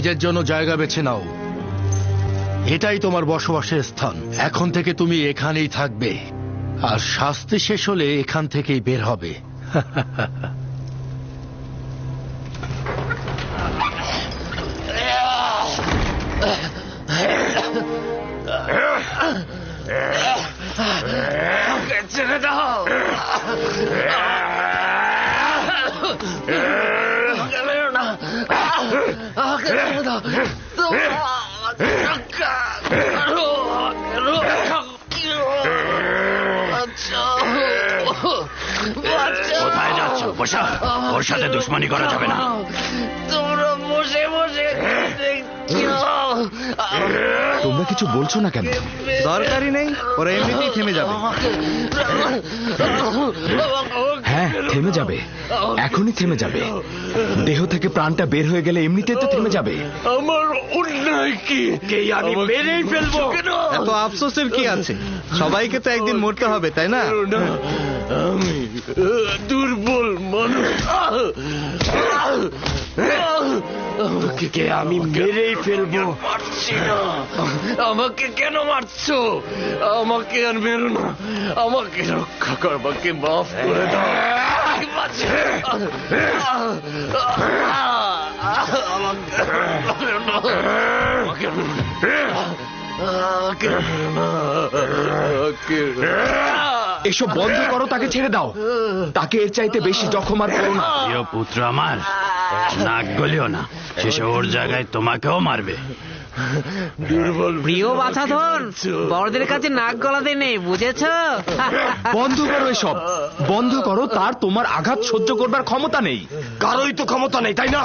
নিজের জন্য জায়গা বেছে নাও। এটাই তোমার বসবাসের স্থান। এখন থেকে তুমি এখানেই থাকবে, আর শাস্তি শেষ হলে এখান থেকেই বের হবে। ছেড়ে দাও। কোথায় যাচ্ছ? বসা, ওর সাথে দুশ্মনী করা যাবে না। তোমরা বসে বসে তোমরা কিছু বলছো না কেন? দরকারই নেই, ওরা এমনিতেই থেমে যাবে। হ্যাঁ, থেমে যাবে, এখনই থেমে যাবে। দেহ থেকে প্রাণটা বের হয়ে গেলে এমনিতে তো থেমে যাবে। আমার অন্যায় কি? আমি মেরেই ফেলবো। এত আফসোসের কি আছে? সবাইকে তো একদিন মরতে হবে, তাই না? আমি দুর্বল মানুষ। আমাকে আমি মেরেই ফেলবো। পারছি না। আমাকে কেন মারছো? আমাকে আর মেরো না। আমাকে রক্ষা করবাকে মাফ করে দাও। এসব বন্ধ করো, তাকে ছেড়ে দাও। তাকে এর চাইতে বেশি জখম আর করো না। প্রিয় পুত্র আমার, নাক গলিও না, শেষে ওর জায়গায় তোমাকেও মারবে। দুর্বল প্রিয় বাছাধন, বড়দের কাছে নাক গলাতে নেই, বুঝেছো? বন্ধ করো এসব, বন্ধ করো। তার তোমার আঘাত সহ্য করবার ক্ষমতা নেই। কারোই তো ক্ষমতা নেই, তাই না?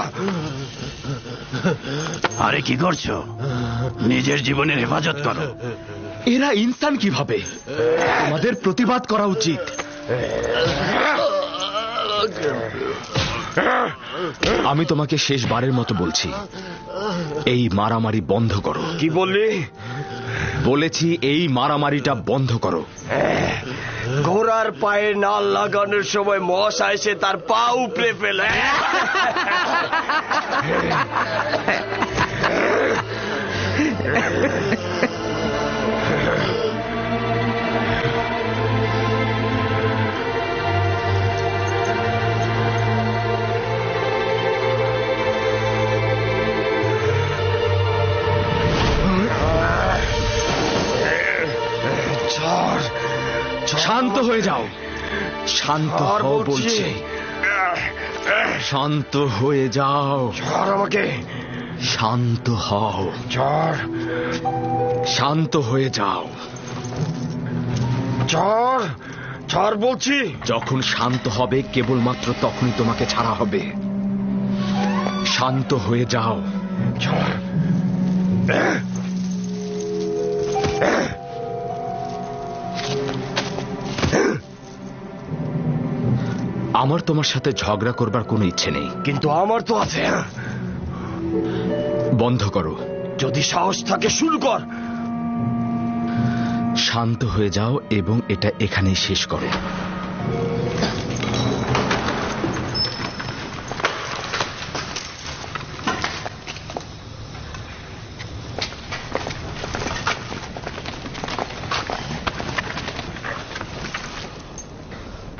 আরে কি করছো? নিজের জীবনের হেফাজত করো। এরা ইনসান কিভাবে? আমাদের প্রতিবাদ করা উচিত। আমি তোমাকে শেষবারের মতো বলছি, এই মারামারি বন্ধ করো। কি বললি? বলেছি এই মারামারিটা বন্ধ করো। ঘোড়ার পায়ে নাল লাগানোর সময় মশা এসে তার পা উপড়ে ফেলে। শান্ত হয়ে যাও, শান্ত হও বলছি। শান্ত হয়ে যাও। ছাড় আমাকে। শান্ত হও, ছাড়, শান্ত হয়ে যাও। ছাড়, ছাড় বলছি। যখন শান্ত হবে কেবলমাত্র তখনই তোমাকে ছাড়া হবে। শান্ত হয়ে যাও। ছাড়। আমার তোমার সাথে ঝগড়া করবার কোনো ইচ্ছে নেই। কিন্তু আমার তো আছে। বন্ধ করো। যদি সাহস থাকে শুরু কর। শান্ত হয়ে যাও এবং এটা এখানেই শেষ করো।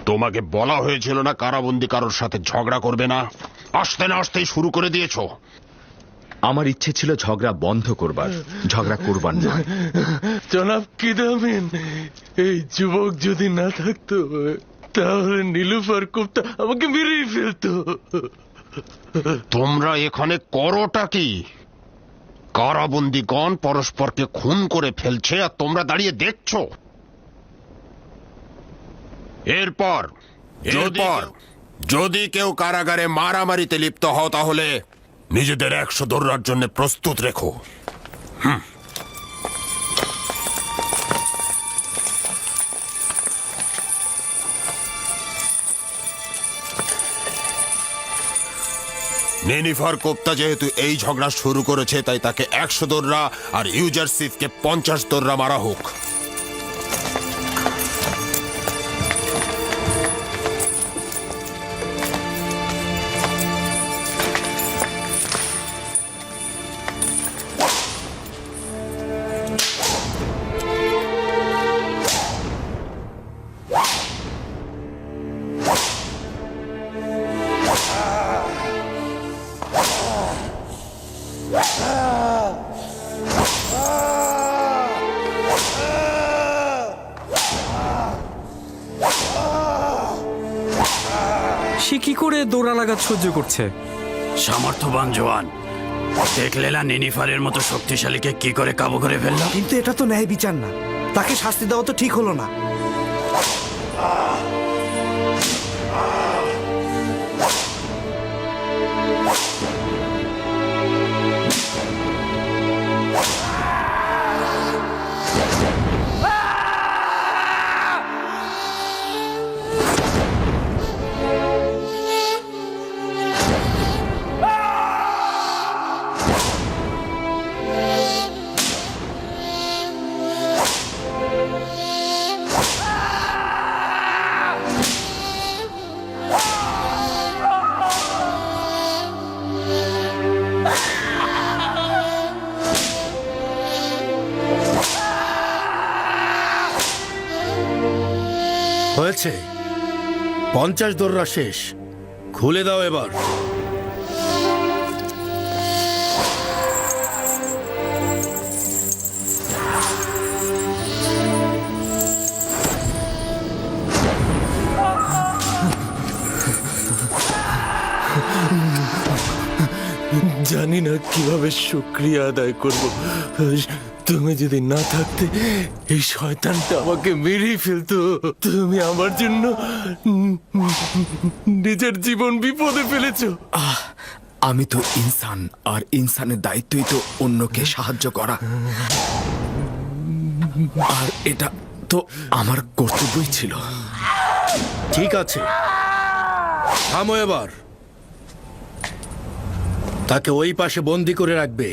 তোমাকে বলা হয়েছিল না কারাবন্দী কারোর সাথে ঝগড়া করবে না? আসতে না আসতেই শুরু করে দিয়েছো। আমার ইচ্ছে ছিল ঝগড়া বন্ধ করবার, ঝগড়া করবার না। জনাব কিদামিন, এই যুবক যদি না থাকতো তাহলে নীলুফার কুপ্তা আমাকে মেরেই ফেলতো। তোমরা এখানে করোটা কি? কারাবন্দীগণ পরস্পরকে খুন করে ফেলছে আর তোমরা দাঁড়িয়ে দেখছো। এরপর যদি কেউ কারাগারে মারামারিতে লিপ্ত হও তাহলে নিজেদের 100 দৌড়ার জন্য প্রস্তুত রেখো। নেনিফার কোপ্তা যেহেতু এই ঝগড়া শুরু করেছে তাই তাকে 100 দৌড়া আর ইউজারসিফকে 50 দৌড়া মারা হোক। সে কি করে দৌড়া লাগাত সহ্য করছে? সামর্থ্যবান জওয়ান, দেখলে না নিনিফারের মতো শক্তিশালীকে কি করে কাবু করে ফেললো। কিন্তু এটা তো ন্যায় বিচার না, তাকে শাস্তি দেওয়া তো ঠিক হলো না। হয়েছে, 50 দোররা শেষ, খুলে দাও এবার। জানি না কিভাবে শুক্রিয়া আদায় করব। তুমি যদি না থাকতে এই শয়তানটা আমাকে মেরেই ফেলতো। তুমি আমার জন্য নিজের জীবন বিপদে ফেলেছো। আমি তো ইনসান, আর ইনসানের দায়িত্বই তো অন্যকে সাহায্য করা, আর এটা তো আমার কর্তব্যই ছিল। ঠিক আছে, থামো এবার। তাকে ওই পাশে বন্দি করে রাখবে।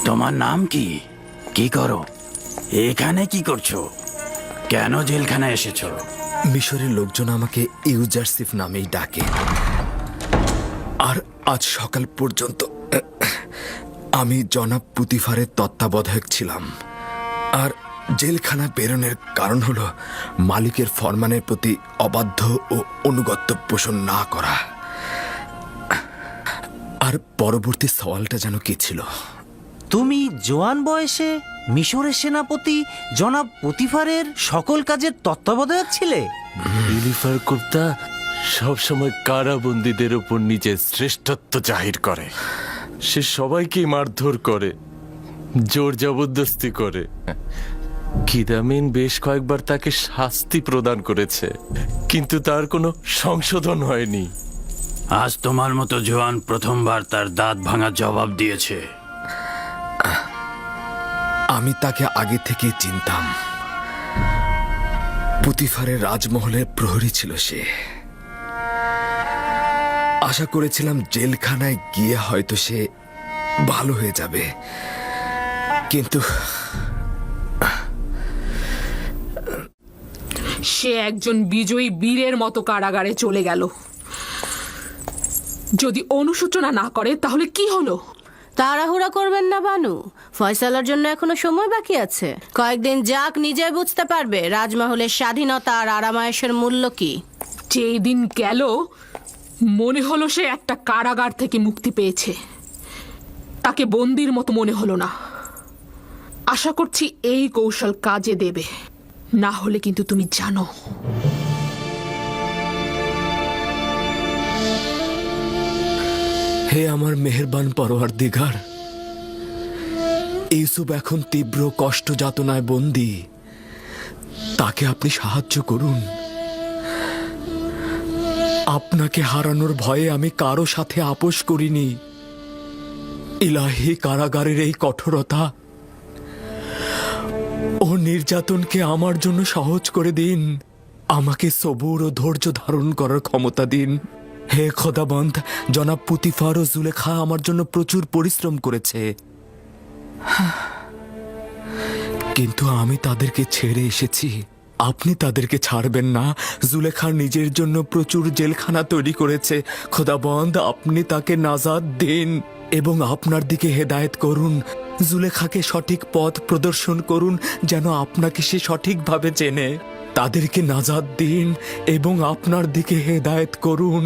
তোমার নাম কি? কি করো এখানে? কি করছো? কেন জেলখানায় এসেছো? মিশরের লোকজন আমাকে ইউজারসিফ নামেই ডাকে, আর আজ সকাল পর্যন্ত আমি জনাব পুতিফারের তত্ত্বাবধায়ক ছিলাম। আর জেলখানা বেরোনোর কারণ হলো মালিকের ফরমানের প্রতি অবাধ্য ও অনুগত্য পোষণ না করা। আর পরবর্তী সওয়ালটা যেন কি ছিল? তুমি জোয়ান বয়সে মিশরের সেনাপতি জনাব পুতিফারের সকল কাজের তত্ত্বাবধায়ক ছিলে? নিলিফার কুপ্তা সবসময় কারাবন্দীদের উপর নিজের শ্রেষ্ঠত্ব জাহির করে। সে সবাইকে মারধর করে, জোর জবরদস্তি করে। কিদামিন বেশ কয়েকবার তাকে শাস্তি প্রদান করেছে, কিন্তু তার কোনো সংশোধন হয়নি। আজ তোমার মতো জওয়ান প্রথমবার তার দাঁত ভাঙার জবাব দিয়েছে। আমি তাকে আগে থেকে চিনতাম। পুতিফারের রাজমহলের প্রহরী ছিল সে। আশা করেছিলাম জেলখানায় গিয়ে হয়তো সে ভালো হয়ে যাবে, কিন্তু সে একজন বিজয়ী বীরের মতো কারাগারে চলে গেল। যদি অনুশোচনা না করে তাহলে কি হলো? তাড়াহুড়া করবেন না বানু, ফয়সালার জন্য এখনো সময় বাকি আছে। কয়েকদিন যাক, নিজেই বুঝতে পারবে রাজমহলের স্বাধীনতা আর আরামায়েশের মূল্য কি। যেই দিন গেল মনে হলো সে একটা কারাগার থেকে মুক্তি পেয়েছে। তাকে বন্দির মতো মনে হলো না। আশা করছি এই কৌশল কাজে দেবে, না হলে কিন্তু তুমি জানো। হে আমার মেহেরবান পরওয়ারদিগার, ইউসুফ এখন তীব্র কষ্ট যাতনায় বন্দী। তাকে আপনি সাহায্য করুন। আপনাকে হারানোর ভয়ে আমি কারো সাথে আপোষ করিনি। ইলাহি, কারাগারের এই কঠোরতা ও নির্যাতনকে আমার জন্য সহজ করে দিন। আমাকে সবুর ও ধৈর্য ধারণ করার ক্ষমতা দিন। হে খোদাবন্ধ, জনাব পুতিফার ও জুলেখা আমার জন্য প্রচুর পরিশ্রম করেছে। কিন্তু আমি তাদেরকে ছেড়ে এসেছি, আপনি তাদেরকে ছাড়বেন না। জুলেখা নিজের জন্য প্রচুর জেলখানা তৈরি করেছে। খোদাবন্দ, আপনি তাকে নাজাত দিন এবং আপনার দিকে হেদায়েত করুন। জুলেখাকে সঠিক পথ প্রদর্শন করুন যেন আপনাকে সে সঠিকভাবে চেনে। তাদেরকে নাজাত দিন এবং আপনার দিকে হেদায়েত করুন।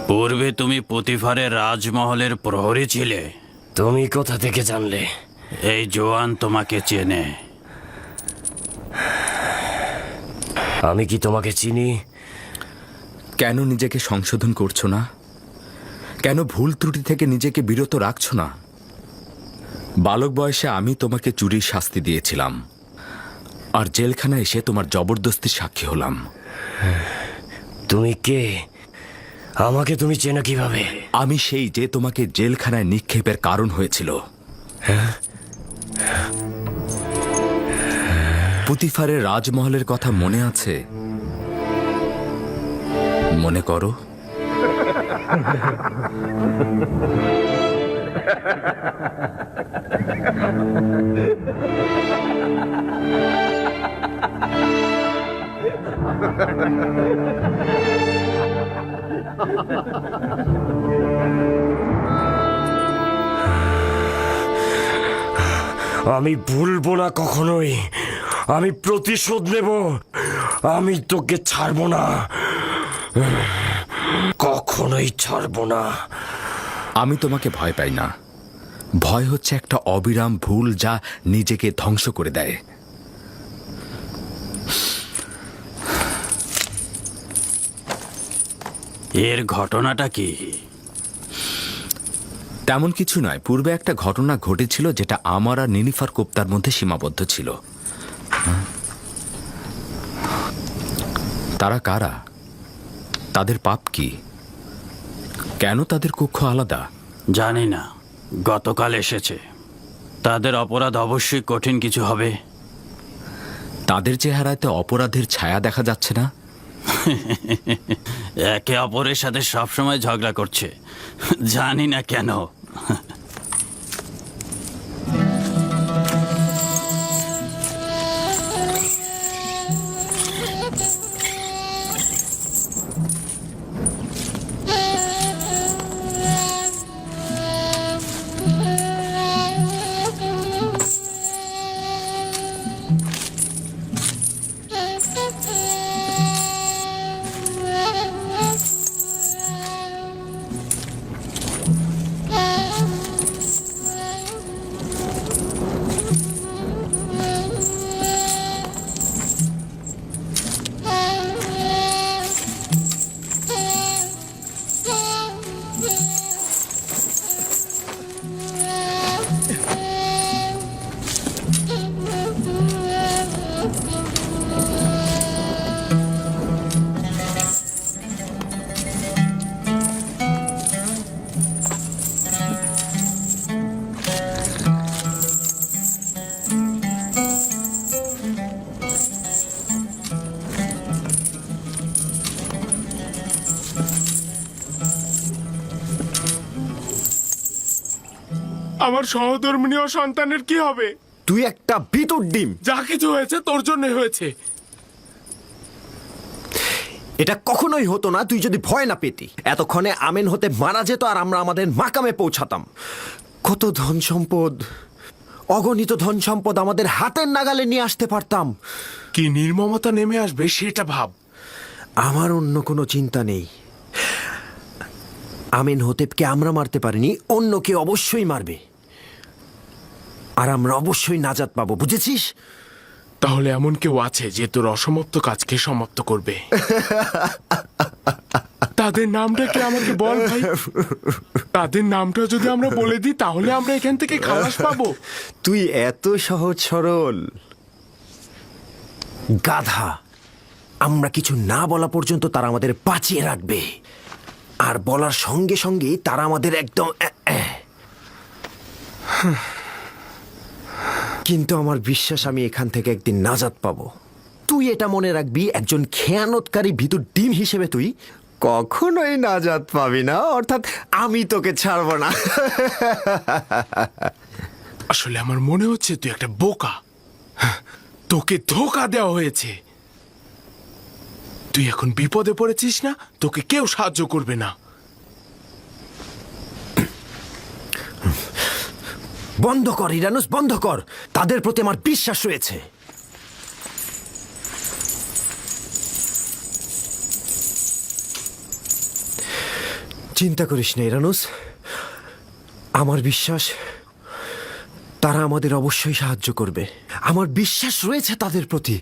পূর্বে তুমি পুতিফারের রাজমহলের প্রহরী ছিলে। তুমি কোথা থেকে জানলে? এই জোয়ান তোমাকে চেনে। আমি কি তোমাকে চিনি? কেন নিজেকে সংশোধন করছো না? কেন ভুল ত্রুটি থেকে নিজেকে বিরত রাখছো না? বালক বয়সে আমি তোমাকে চুরির শাস্তি দিয়েছিলাম, আর জেলখানা এসে তোমার জবরদস্তির সাক্ষী হলাম। তুমি কে? আমাকে তুমি চেনো কিভাবে? আমি সেই যে তোমাকে জেলখানায় নিক্ষেপের কারণ হয়েছিল। পুতিফারের রাজমহলের কথা মনে আছে? মনে করো। আমি ভুলবো না কখনোই। আমি প্রতিশোধ নেব। আমি তোকে ছাড়বো না, কখনোই ছাড়বো না। আমি তোমাকে ভয় পাই না। ভয় হচ্ছে একটা অবিরাম ভুল যা নিজেকে ধ্বংস করে দেয়। এর ঘটনাটা কি? তেমন কিছু নয়। পূর্বে একটা ঘটনা ঘটেছিল যেটা আমার আর নিনিফার কোপ্তার মধ্যে সীমাবদ্ধ ছিল। তারা কারা? তাদের পাপ কি? কেন তাদের কক্ষ আলাদা? জানি না। গতকাল এসেছে। তাদের অপরাধ অবশ্যই কঠিন কিছু হবে। তাদের চেহারায় তো অপরাধের ছায়া দেখা যাচ্ছে না। একে অপরের সাথে সবসময় ঝগড়া করছে, জানি না কেন। আমার সহধর্মিণী সন্তানের কি হবে? তুই একটা বিতুর ডিম। যা কিছু হয়েছে তোর জন্য হয়েছে। এটা কখনোই হতো না তুই যদি ভয় না পেতি। এতক্ষণে আমেন হতে মারা যেত আর আমরা আমাদের মাকামে পৌঁছাতাম। কত ধন সম্পদ, অগণিত ধন সম্পদ আমাদের হাতের নাগালে নিয়ে আসতে পারতাম। কি নির্মমতা নেমে আসবে সেটা ভাব। আমার অন্য কোনো চিন্তা নেই। আমেন হতেবকে আমরা মারতে পারিনি, অন্য কেউ অবশ্যই মারবে, আর আমরা অবশ্যই নাজাত পাবো, বুঝেছিস? তাহলে এমন কেউ আছে যে তোর অসমাপ্ত কাজকে সমাপ্ত করবে? তাদের নামটা কি আমাকে বল ভাই। তাদের নামটা যদি আমরা বলে দিই তাহলে আমরা এখান থেকে খালাস পাবো। তুই এত সহজ সরল গাধা। আমরা কিছু না বলা পর্যন্ত তারা আমাদের বাঁচিয়ে রাখবে, আর বলার সঙ্গে সঙ্গে তারা আমাদের একদম কিন্তু আমার বিশ্বাস আমি এখান থেকে একদিন নাজাত পাবো। তুই এটা মনে রাখবি, একজন খেয়ানতকারী ভিতর ডিম হিসেবে তুই কখনোই নাজাত পাবি না, অর্থাৎ আমি তোকে ছাড়বো না। আসলে আমার মনে হচ্ছে তুই একটা বোকা, তোকে ধোঁকা দেওয়া হয়েছে। তুই এখন বিপদে পড়েছিস না, তোকে কেউ সাহায্য করবে না। বন্ধ কর ইরানুস, বন্ধ কর। তাদের প্রতি আমার বিশ্বাস রয়েছে। চিন্তা করিস না ইরানুস, আমার বিশ্বাস তারা আমাদের অবশ্যই সাহায্য করবে। আমার বিশ্বাস রয়েছে তাদের প্রতি।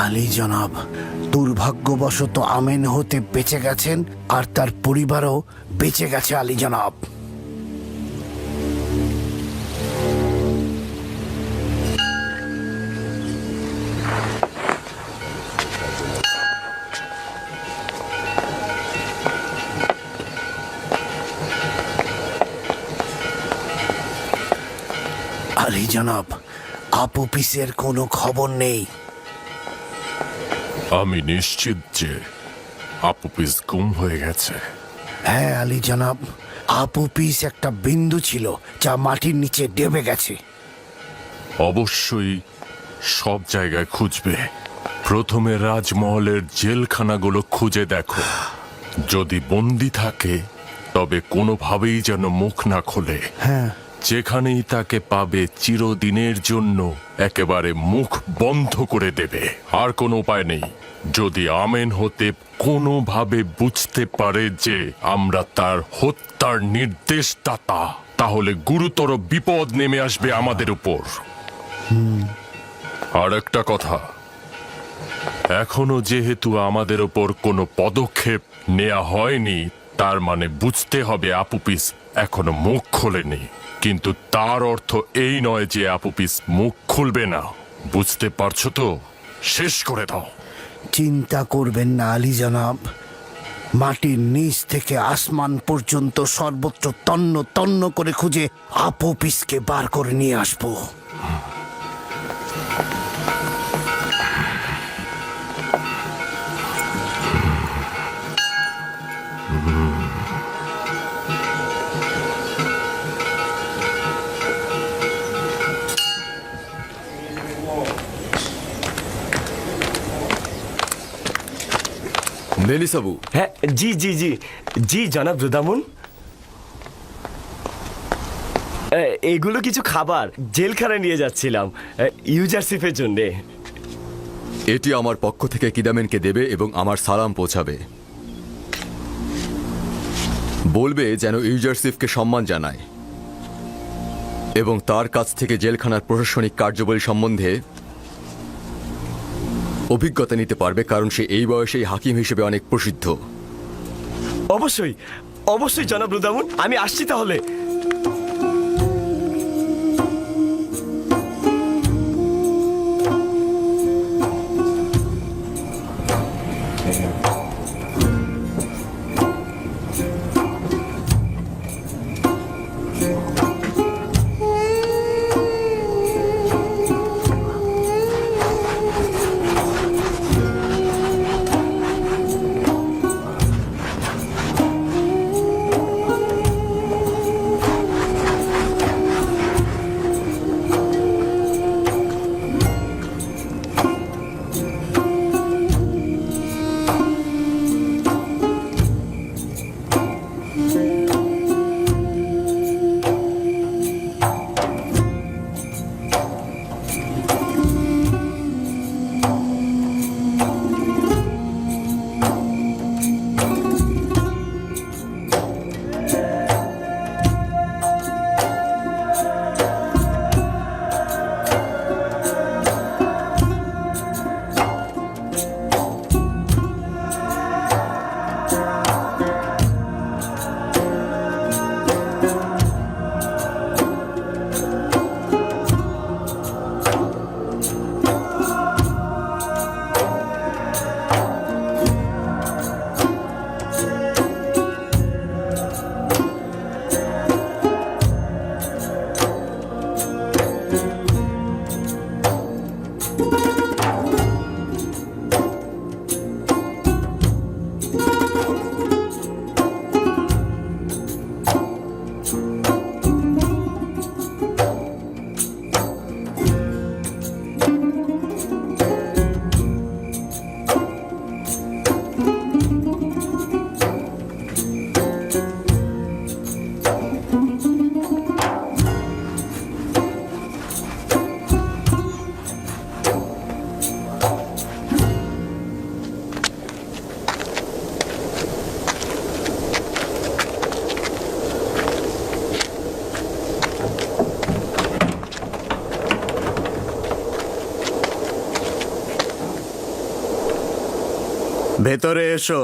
আলী জনাব, দুর্ভাগ্যবশত আমেন হতে বেঁচে গেছেন আর তার পরিবারও বেঁচে গেছে আলী জনাব। আলী জনাব, আপোপিসের কোনো খবর নেই। আমি নিশ্চিত যে আপুপিস গুম হয়ে গেছে। হ্যাঁ আলী জনাব, আপোপিস একটা বিন্দু ছিল যা মাটির নিচে ডেবে গেছে। অবশ্যই সব জায়গায় খুঁজবে। প্রথমে রাজমহলের জেলখানাগুলো খুঁজে দেখো, যদি বন্দি থাকে তবে কোনোভাবেই যেন মুখ না খোলে। হ্যাঁ, যেখানেই তাকে পাবে চিরদিনের জন্য একেবারে মুখ বন্ধ করে দেবে। আর কোনো উপায় নেই। যদি আমেন হতে কোনোভাবে বুঝতে পারে যে আমরা তার হত্যার নির্দেশদাতা, তাহলে গুরুতর বিপদ নেমে আসবে আমাদের উপর। আর একটা কথা, এখনো যেহেতু আমাদের উপর কোনো পদক্ষেপ নেওয়া হয়নি, তার মানে বুঝতে হবে আপুপিস এখনো মুখ খোলেনি। কিন্তু তার অর্থ এই নয় যে আপুপিস মুখ খুলবে না। বুঝতে পারছো তো? শেষ করে দাও। চিন্তা করবেন না আলী জনাব, মাটির নিচ থেকে আসমান পর্যন্ত সর্বত্র তন্ন তন্ন করে খুঁজে আপোপিসকে বার করে নিয়ে আসবো। মেলিসাবু। হ্যাঁ, জি জি জি জি জনাব রুদামুন। এগুলো কিছু খাবার জেলখানায় নিয়ে যাচ্ছিলাম ইউজারশিপের জন্যে। এটি আমার পক্ষ থেকে কিদামেনকে দেবে এবং আমার সালাম পৌঁছাবে। বলবে যেন ইউজারশিপকে সম্মান জানায় এবং তার কাছ থেকে জেলখানার প্রশাসনিক কার্যাবলী সম্বন্ধে অভিজ্ঞতা নিতে পারবে, কারণ সে এই বয়সেই হাকিম হিসেবে অনেক প্রসিদ্ধ। অবশ্যই অবশ্যই জনাব রুদামুন, আমি আসছি তাহলে। ভেতরে এসো।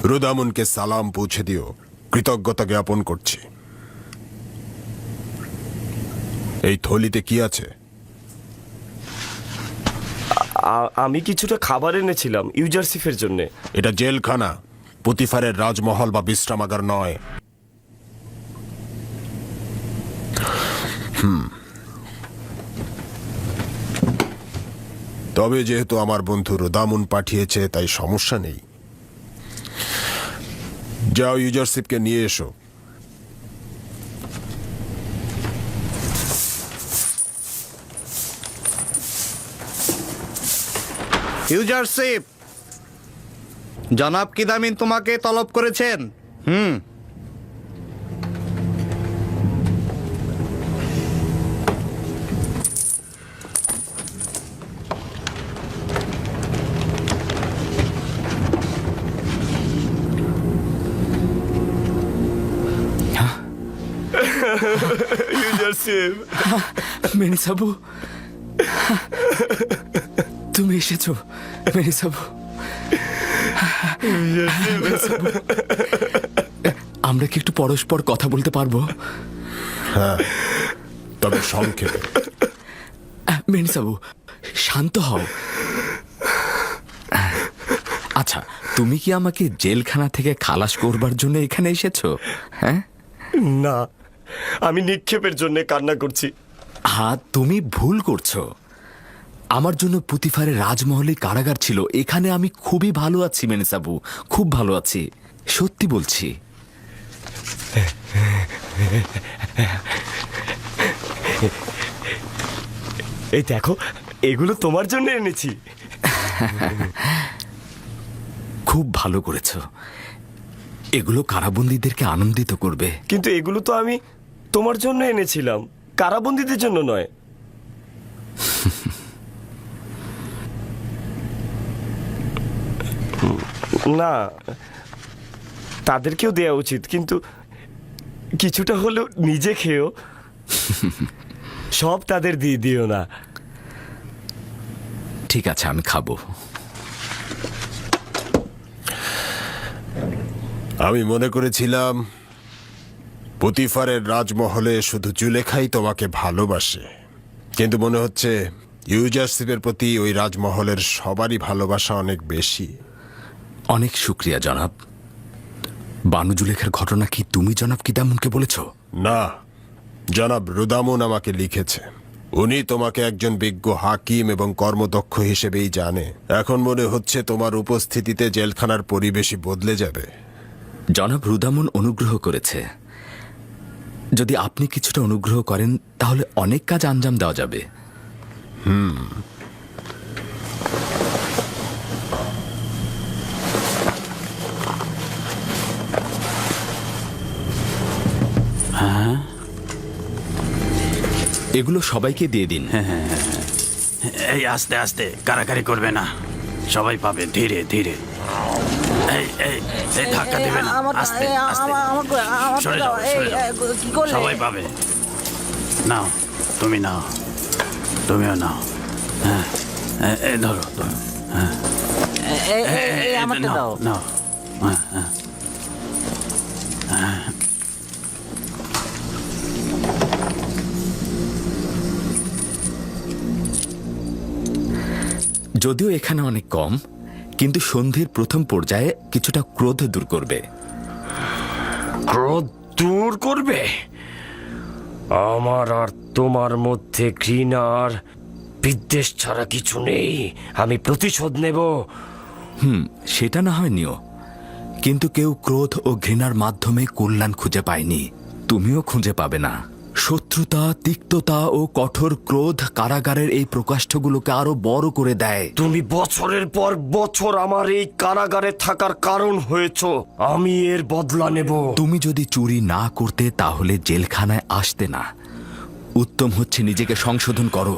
রুদামুনকে সালাম পৌঁছে দিও, কৃতজ্ঞতা জ্ঞাপন করছি। এই থলিতে কি আছে? আমি কিছুটা খাবার এনেছিলাম ইউজারসিফের জন্য। এটা জেলখানা, পুতিফারের রাজমহল বা বিশ্রামাগার নয়। তবে যেহেতু আমার বন্ধু রুদামুন পাঠিয়েছে, তাই সমস্যা নেই। যাও, ইউজারসিফকে নিয়ে এসো। ইউজারসিফ, জনাব কিদামিন তোমাকে তলব করেছেন। ইউজারসিফ, মেনি সাবু, তুমি এসেছো মেনি সাবু। আমরা কি একটু পরস্পর কথা বলতে পারবো? হ্যাঁ, তবে সংক্ষেপে। মেনি সাবু, শান্ত হও। আচ্ছা, তুমি কি আমাকে জেলখানা থেকে খালাস করবার জন্য এখানে এসেছো? হ্যাঁ না, আমি নিক্ষেপের জন্য কান্না করছি। হ্যাঁ, তুমি ভুল করছো। আমার জন্য পুতিফারের রাজমহলে কারাগার ছিল। এখানে আমি খুবই ভালো আছি মেনিসাবু, খুব ভালো আছি, সত্যি বলছি। এই দেখো, এগুলো তোমার জন্য এনেছি। খুব ভালো করেছো। এগুলো কারাবন্দীদেরকে আনন্দিত করবে। কিন্তু এগুলো তো আমি তোমার জন্য এনেছিলাম, কারাবন্দীদের জন্য নয়। না, তাদেরকেও দেওয়া উচিত, কিন্তু কিছুটা হলেও নিজে খেয়েও। সব তাদের দিয়ে দিও না। ঠিক আছে, আমি খাবো। আমি মনে করেছিলাম পুতিফারের রাজমহলে শুধু জুলেখাই তোমাকে ভালোবাসে, কিন্তু মনে হচ্ছে ইউজারসিফের প্রতি ওই রাজমহলের সবারই ভালোবাসা অনেক বেশি। অনেক শুক্রিয়া জনাব। বানু জুলেখার ঘটনা কি তুমি জনাব কিদামুনকে বলেছ? না, জনাব রুদামুন আমাকে লিখেছে। উনি তোমাকে একজন বিজ্ঞ হাকিম এবং কর্মদক্ষ হিসেবেই জানে। এখন মনে হচ্ছে তোমার উপস্থিতিতে জেলখানার পরিবেশই বদলে যাবে। জনাব রুদামুন অনুগ্রহ করেছে। যদি আপনি কিছুটা অনুগ্রহ করেন তাহলে অনেক কাজ আঞ্জাম দেওয়া যাবে। হ্যাঁ, এগুলো সবাইকে দিয়ে দিন। এই আস্তে আস্তে, কারাকারি করবে না, সবাই পাবে। ধীরে ধীরে, এই এই এই ধাক্কা দেবে না, আস্তে আস্তে সরে যাও, সরে যাও। সবাই পাবে। নাও, তুমি নাও, তুমিও নাও। হ্যাঁ, এই ধরো, হ্যাঁ, নাও নাও। হ্যাঁ হ্যাঁ, হ্যাঁ। যদিও এখানে অনেক কম, কিন্তু সন্ধির প্রথম পর্যায়ে কিছুটা ক্রোধ দূর করবে। ক্রোধ দূর করবে? আমার আর তোমার মধ্যে ঘৃণার বিদ্বেষ ছাড়া কিছু নেই। আমি প্রতিশোধ নেব। সেটা না হয় নিও, কিন্তু কেউ ক্রোধ ও ঘৃণার মাধ্যমে কল্যাণ খুঁজে পায়নি। তুমিও খুঁজে পাবে না। শত্রুতা, তিক্ততা ও কঠোর ক্রোধ কারাগারের এই প্রকাষ্ঠগুলোকে আরো বড় করে দেয়। তুমি বছরের পর বছর আমার এই কারাগারে থাকার কারণ হয়েছ। আমি এর বদলা নেব। তুমি যদি চুরি না করতে তাহলে জেলখানায় আসতে না। উত্তম হচ্ছে নিজেকে সংশোধন করো।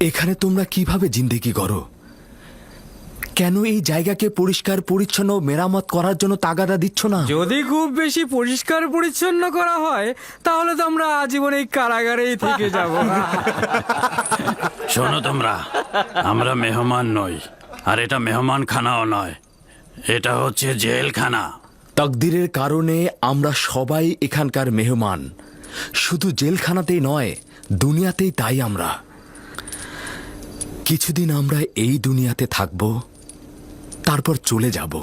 এখানে তোমরা কিভাবে জিন্দেগি করো? কেন এই জায়গাকে পরিষ্কার পরিচ্ছন্ন মেরামত করার জন্য তাগাদা দিচ্ছ না? যদি খুব বেশি পরিষ্কার পরিচ্ছন্ন করা হয় তাহলে তো আমরা আজীবন এই কারাগারেই থেকে যাব। শোনো তোমরা, আমরা মেহমান নই, আর এটা মেহমান খানাও নয়, এটা হচ্ছে জেলখানা। তাকদিরের কারণে আমরা সবাই এখানকার মেহমান। শুধু জেলখানাতেই নয়, দুনিয়াতেই তাই আমরা। কিছুদিন আমরা এই দুনিয়াতে থাকব, তারপর চলে যাব।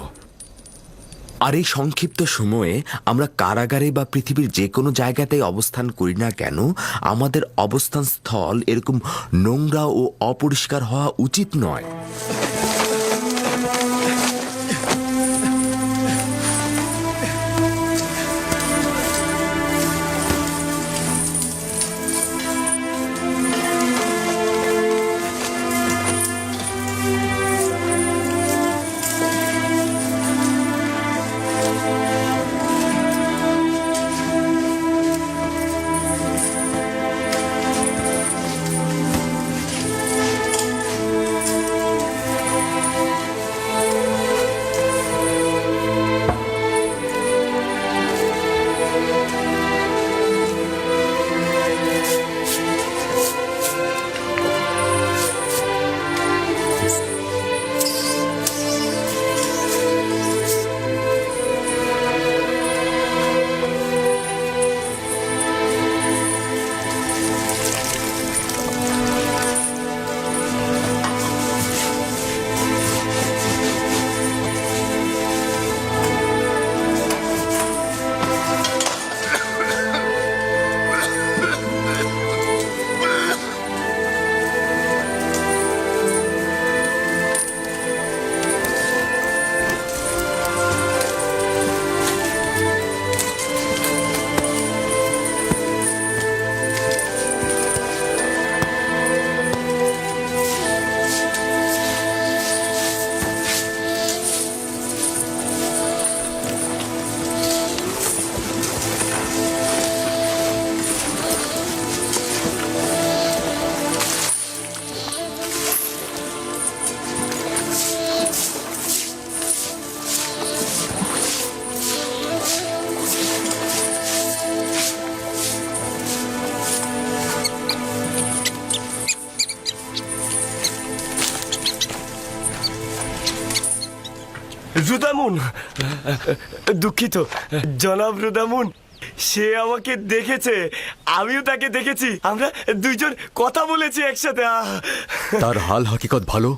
আর এই সংক্ষিপ্ত সময়ে আমরা কারাগারে বা পৃথিবীর যে কোনো জায়গাতেই অবস্থান করি না কেন, আমাদের অবস্থান স্থল এরকম নোংরা ও অপরিষ্কার হওয়া উচিত নয়। রুদামুন, দুঃখিত জনাব রুদামুন, সে আমাকে দেখেছে, আমিও তাকে দেখেছি, আমরা দুইজন কথা বলেছি একসাথে। তার হাল হকিকত ভালো?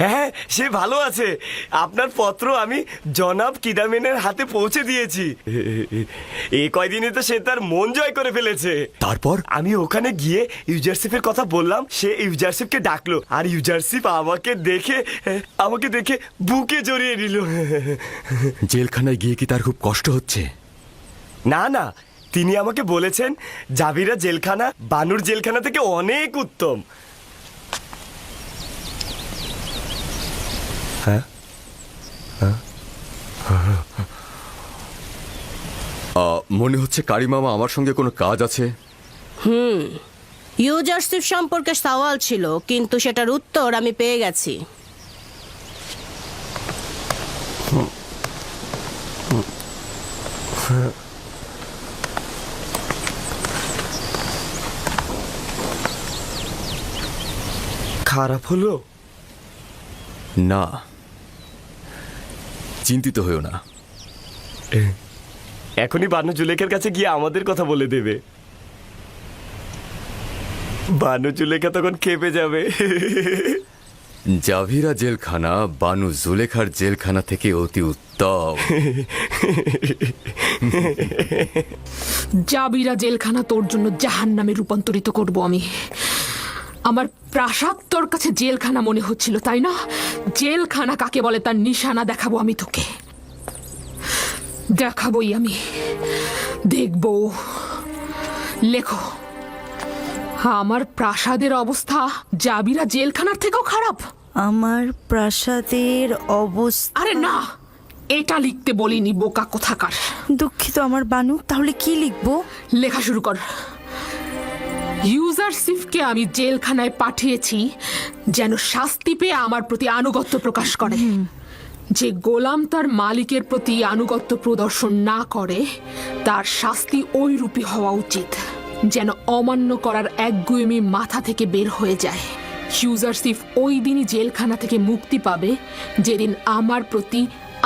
হ্যাঁ, সে ভালো আছে। আপনার পত্র আমি জনাব কিদামেনের হাতে পৌঁছে দিয়েছি। এই কয়দিনে তো সে তার মন জয় করে ফেলেছে। তারপর আমি ওখানে গিয়ে ইউজারশিপের কথা বললাম, সে ইউজারশিপকে ডাকলো, আর ইউজারশিপ আমাকে দেখে বুকে জড়িয়ে নিল। জেলখানায় গিয়ে কি তার খুব কষ্ট হচ্ছে? না না, তিনি আমাকে বলেছেন জাবিরা জেলখানা বানুর জেলখানা থেকে অনেক উত্তম। মনে হচ্ছে কারি মামা আমার সঙ্গে কোনো কাজ আছে। ইউজারশিপ সম্পর্কে সওয়াল ছিল, কিন্তু সেটার উত্তর আমি পেয়ে গেছি। খারাপ হলো না, চিন্তিত হয়েও না। এখনই বানু জুলেখার কাছে গিয়ে আমাদের কথা বলে দেবে। বানু জুলেখা তখন খেপে যাবে। জাভিরা জেলখানা বানু জুলেখার জেলখানা থেকে অতি উত্তম। জাবিরা জেলখানা তোর জন্য জাহান্নামে রূপান্তরিত করব আমি। আমার প্রাসাদ তোর কাছে জেলখানা মনে হচ্ছিল, তাই না? জেলখানা কাকে বলে তার নিশানা দেখাবো আমি তোকে, দেখাবোই আমি, দেখবো। লেখো, আমার প্রাসাদের অবস্থা জাবিরা জেলখানার থেকেও খারাপ। আমার প্রাসাদের অবস্থা। আরে না, এটা লিখতে বলিনি, বোকা কোথাকার। দুঃখিত আমার বানু, তাহলে কি লিখবো? লেখা শুরু কর। ইউজারসিফকে আমি জেলখানায় পাঠিয়েছি যেন শাস্তি পেয়ে আমার প্রতি আনুগত্য প্রকাশ করে। যে গোলাম তার মালিকের প্রতি আনুগত্য প্রদর্শন না করে তার শাস্তি ওই রূপী হওয়া উচিত যেন অমান্য করার একগুয়েমি মাথা থেকে বের হয়ে যায়। ইউজারসিফ ওই দিনই জেলখানা থেকে মুক্তি পাবে যেদিন আমার প্রতি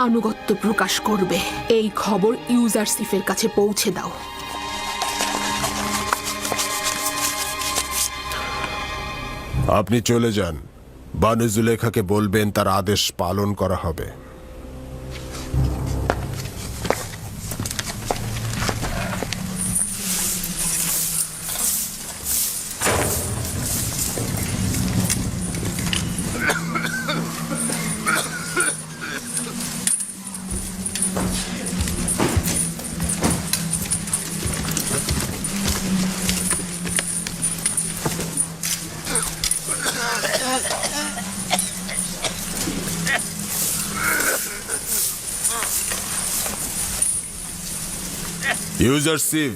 আনুগত্য প্রকাশ করবে। এই খবর ইউজারসিফের কাছে পৌঁছে দাও। আপনি চলে যান। বানু জুলেখাকে বলবেন তার আদেশ পালন করা হবে। ইউজারসিফ,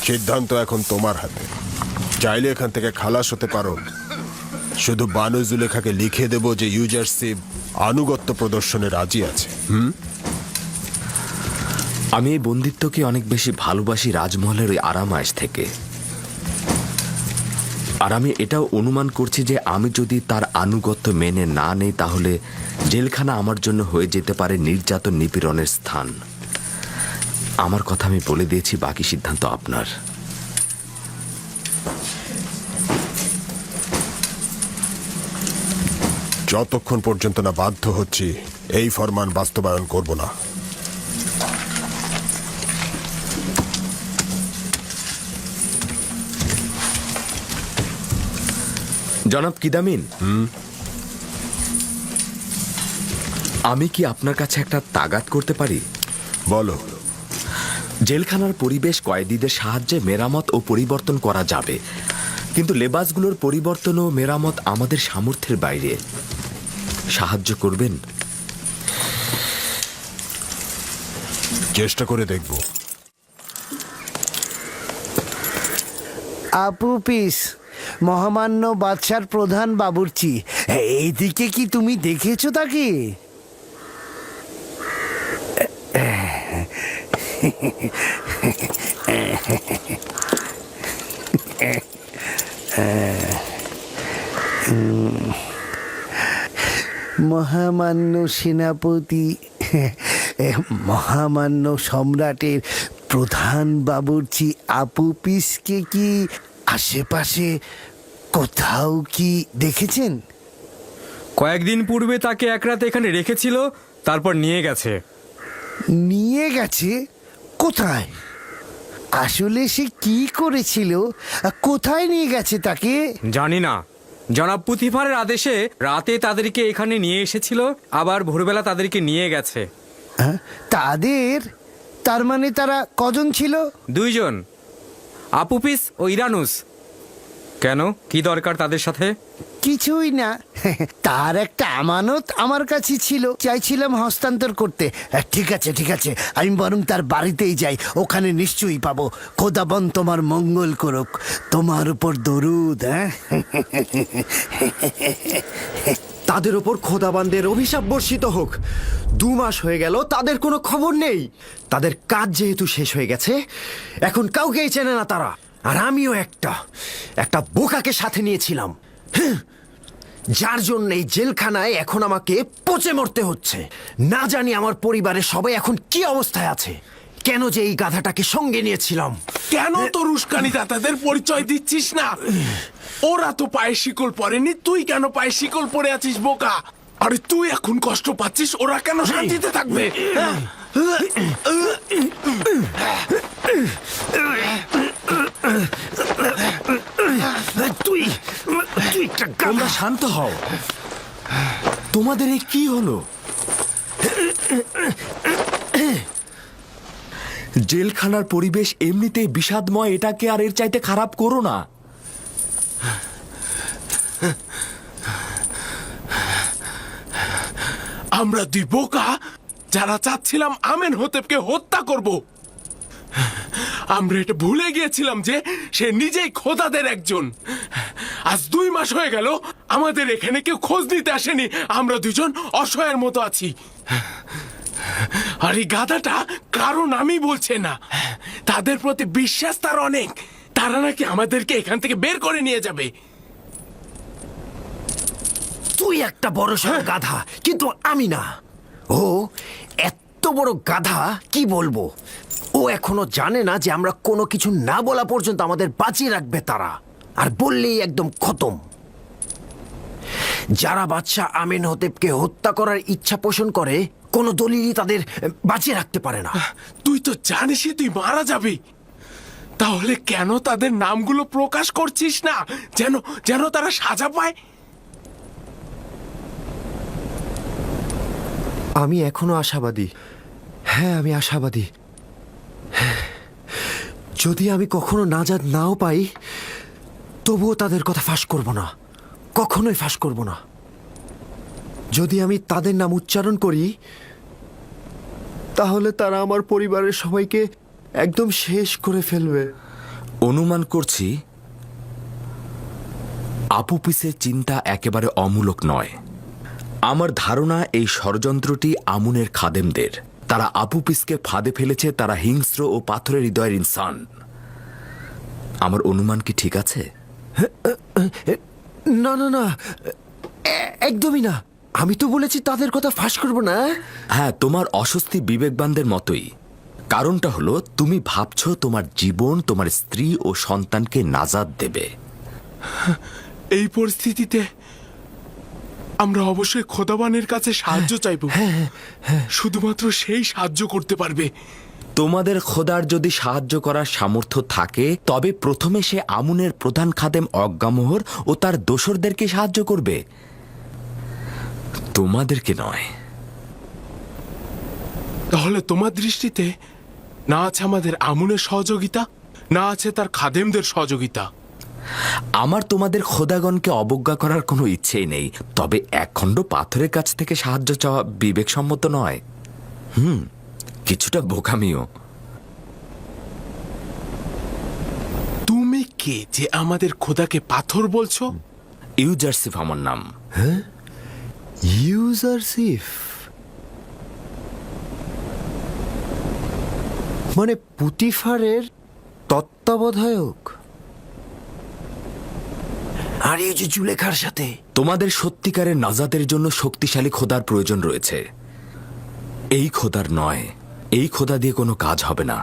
সিদ্ধান্ত এখন তোমার হাতে। চাইলে এখান থেকে খালাস হতে পারো। শুধু বানু জুলেখাকে লিখে দেব যে ইউজারসিফ আনুগত্য প্রদর্শনে রাজি আছে। আমি এই বন্দিত্বকে অনেক বেশি ভালোবাসি রাজমহলের ওই আরামায়েশ থেকে। আর আমি এটাও অনুমান করছি যে আমি যদি তার আনুগত্য মেনে না নেই তাহলে জেলখানা আমার জন্য হয়ে যেতে পারে নির্যাতন নিপীড়নের স্থান। আমার কথা আমি বলে দিয়েছি, বাকি সিদ্ধান্ত আপনার। যতক্ষণ পর্যন্ত না বাধ্য হচ্ছি এই ফরমান বাস্তবায়ন করব না। জনাব কিদামিন, আমি কি আপনার কাছে একটা তাগাদ করতে পারি? বলো। জেলখানার পরিবেশ কয়েদিদের সাহায্যে মেরামত ও পরিবর্তন করা যাবে, কিন্তু লেবাসগুলোর পরিবর্তন ও মেরামত আমাদের সামর্থ্যের বাইরে। সাহায্য করবেন? চেষ্টা করে দেখব। আপু পিস, মহামান্য বাদশার প্রধান বাবুর্চি, এইদিকে কি তুমি দেখেছো তাকে? মহামান্য সেনাপতি, মহামান্য সম্রাটের প্রধান বাবুর্চি আপু পিসকে কি আশেপাশে কোথাও কি দেখেছেন? কয়েকদিন পূর্বে তাকে এক রাত এখানে রেখেছিল, তারপর নিয়ে গেছে। নিয়ে গেছে? কোথায়? আসলে সে কি করেছিল? কোথায় নিয়ে গেছে তাকে? জানি না। জনাব পুতিফারের আদেশে রাতে তাদেরকে এখানে নিয়ে এসেছিল, আবার ভোরবেলা তাদেরকে নিয়ে গেছে। তাদের? তার মানে তারা কজন ছিল? 2 জন, আপুপিস ও ইরানুস। কেন, কি দরকার তাদের সাথে? কিছুই না, তার একটা আমানত আমার কাছে ছিল, চাইছিলাম হস্তান্তর করতে। ঠিক আছে ঠিক আছে, আমি বরং তার বাড়িতেই যাই, ওখানে নিশ্চয়ই পাবো। খোদাবন তোমার মঙ্গল করুক, তোমার উপর দরুদ। তাদের ওপর খোদাবানদের অভিশাপ বর্ষিত হোক। 2 মাস হয়ে গেল, তাদের কোনো খবর নেই। তাদের কাজ যেহেতু শেষ হয়ে গেছে, এখন কাউকেই চেনে না তারা। আর আমিও একটা বোকাকে সাথে নিয়েছিলাম, যার জন্য এই জেলখানায় এখন আমাকে পচে মরতে হচ্ছে। না জানি আমার পরিবারের সবাই এখন কি অবস্থায় আছে। কেন যে এই গাধাটাকে সঙ্গে নিয়েছিলাম। কেন তোর উস্কানিটা তাদের পরিচয় দিচ্ছিস না? ওরা তো পায়ে শিকল পরেনি, তুই কেন পায়ে শিকল পরে আছিস বোকা? আরে তুই এখন কষ্ট পাচ্ছিস, ওরা কেন শান্তিতে থাকবে? তুই তোমরা শান্ত হও। তোমাদের এই কি হলো? জেলখানার পরিবেশ এমনিতেই বিষাদময়, এটাকে আর এর চাইতে খারাপ করো না। আমরা দুই বোকা যারা চাচ্ছিলাম আমেনহোতেপকে হত্যা করব। আমরা এটা ভুলে গিয়েছিলাম যে সে নিজেই খোদাদের একজন। আজ 2 মাস হয়ে গেল আমাদের এখানে কেউ খোঁজ নিতে আসেনি। আমরা দুজন অসহায়ের মতো আছি। আর এই গাধাটা কারণ আমি বলছে না, তাদের প্রতি বিশ্বাস তার অনেক। তারা নাকি আমাদেরকে এখান থেকে বের করে নিয়ে যাবে। তুই একটা বড় সড় গাধা, কিন্তু আমি না। ও এত বড় গাধা কি বলবো। ও এখনো জানে না যে আমরা কোনো কিছু না বলা পর্যন্ত আমাদের বাঁচিয়ে রাখবে তারা, আর বললেই একদম খতম। যারা বাদশাহ আমেনহোতেপকে হত্যা করার ইচ্ছা পোষণ করে, কোনো দলিলই তাদের বাঁচিয়ে রাখতে পারে না। তুই তো জানিসই তুই মারা যাবি, তাহলে কেন তাদের নামগুলো প্রকাশ করছিস না, যেন যেন তারা সাজা পায়? আমি এখনো আশাবাদী। হ্যাঁ, আমি আশাবাদী। যদি আমি কখনো নাজাত নাও পাই, তবুও তাদের কথা ফাঁস করব না, কখনোই ফাঁস করব না। যদি আমি তাদের নাম উচ্চারণ করি, তাহলে তারা আমার পরিবারের সবাইকে একদম শেষ করে ফেলবে। অনুমান করছি আপুপিসের চিন্তা একেবারে অমূলক নয়। আমার ধারণা এই ষড়যন্ত্রটি আমুনের খাদেমদের। তারা আপুপিসকে ফাঁদে ফেলেছে। তারা হিংস্র ও পাথরের হৃদয়ের ইনসান। আমার অনুমান কি ঠিক আছে? না না না, একদমই না। আমি তো বলেছি তাদের কথা ফাঁস করব না। হ্যাঁ, তোমার অস্বস্তি বিবেকবানদের মতোই। কারণটা হলো তুমি ভাবছো তোমার জীবন তোমার স্ত্রী ও সন্তানকে নাজাত দেবে। এই পরিস্থিতিতে আমরা অবশ্যই খোদাবানের কাছে সাহায্য চাইব। শুধুমাত্র সেই সাহায্য করতে পারবে। তোমাদের খোদার যদি সাহায্য করার সামর্থ্য থাকে, তবে প্রথমে সে আমুনের প্রধান খাদেম অজ্ঞামোহর ও তার দোসরদেরকে সাহায্য করবে, তোমাদেরকে নয়। তাহলে তোমার দৃষ্টিতে না আছে আমাদের আমুনের সহযোগিতা, না আছে তার খাদেমদের সহযোগিতা। আমার তোমাদের খোদাগণকে অবজ্ঞা করার কোনো ইচ্ছেই নেই, তবে একখণ্ড পাথরের কাছ থেকে সাহায্য চাওয়া বিবেকসম্মত নয়। কিছুটা বোকামিও। তুমি কে যে আমাদের খোদাকে পাথর বলছো? ইউজারসিফ আমার নাম। হ্যাঁ, ইউজারসিফ মানে পুতিফারের তত্ত্বাবধায়ক। আর এই যে জুলেখার সাথে। তোমাদের সত্যিকারের নাজাতের জন্য শক্তিশালী খোদার প্রয়োজন রয়েছে, এই খোদার নয়। এই খোদা দিয়ে কোনো কাজ হবে না।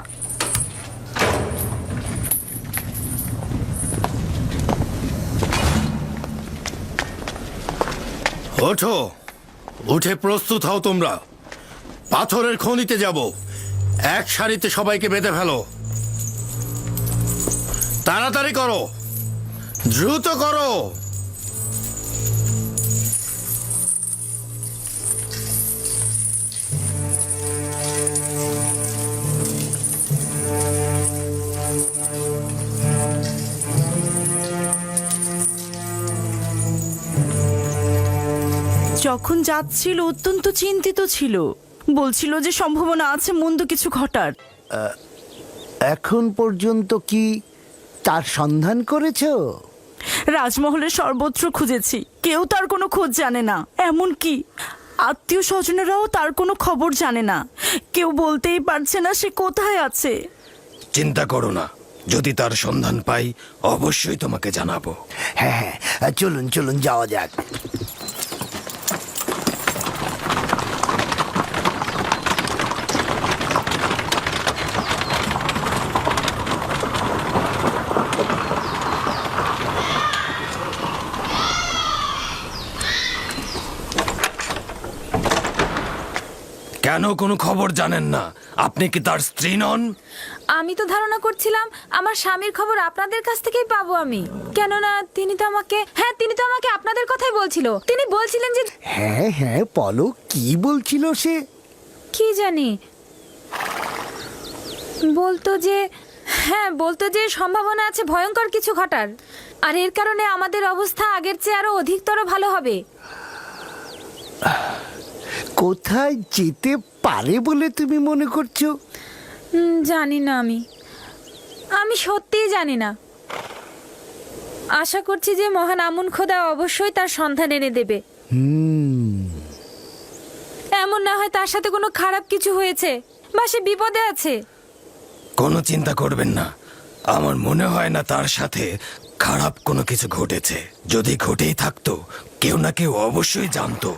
ওঠো, উঠে প্রস্তুত হও তোমরা। পাথরের খনিতে যাব। এক সারিতে সবাইকে বেঁধে ফেলো। তাড়াতাড়ি করো, দ্রুত করো। যখন যাচ্ছিল অত্যন্ত চিন্তিত ছিল, বলছিল যে সম্ভাবনা আছে মন্দ কিছু ঘটার। এখন পর্যন্ত কি তার সন্ধান করেছো? রাজমহলের সর্বত্র খুঁজেছি, কেউ তার কোনো খোঁজ জানে না। এমনকি আত্মীয় স্বজনেরাও তার কোনো খবর জানে না। কেউ বলতেই পারছে না সে কোথায় আছে। চিন্তা করো না, যদি তার সন্ধান পাই অবশ্যই তোমাকে জানাবো। হ্যাঁ হ্যাঁ, চলুন চলুন যাওয়া যাক। কেন কোনো খবর জানেন না? আপনি কি তার স্ত্রী নন? আমি তো ধারণা করছিলাম আমার স্বামীর খবর আপনাদের কাছ থেকেই পাবো আমি, কেননা তিনি তো আমাকে আপনাদের কথাই বলছিল। তিনি বলছিলেন যে হ্যাঁ হ্যাঁ পলক, কি বলছিল সে? কি জানি, বলতো যে সম্ভাবনা আছে ভয়ঙ্কর কিছু ঘটার, আর এর কারণে আমাদের অবস্থা আগের চেয়ে আরো অধিকতর ভালো হবে। কোথায় যেতে পারে বলে তুমি মনে করছো? জানি না, আমি সত্যিই জানি না। আশা করছি যে মহান আমুন খোদা অবশ্যই তার সন্ধান এনে দেবে। এমন না হয় তার সাথে কোনো খারাপ কিছু হয়েছে বা সে বিপদে আছে। কোনো চিন্তা করবেন না, আমার মনে হয় না তার সাথে খারাপ কোনো কিছু ঘটেছে। যদি ঘটেই থাকতো কেউ না কেউ অবশ্যই জানতো।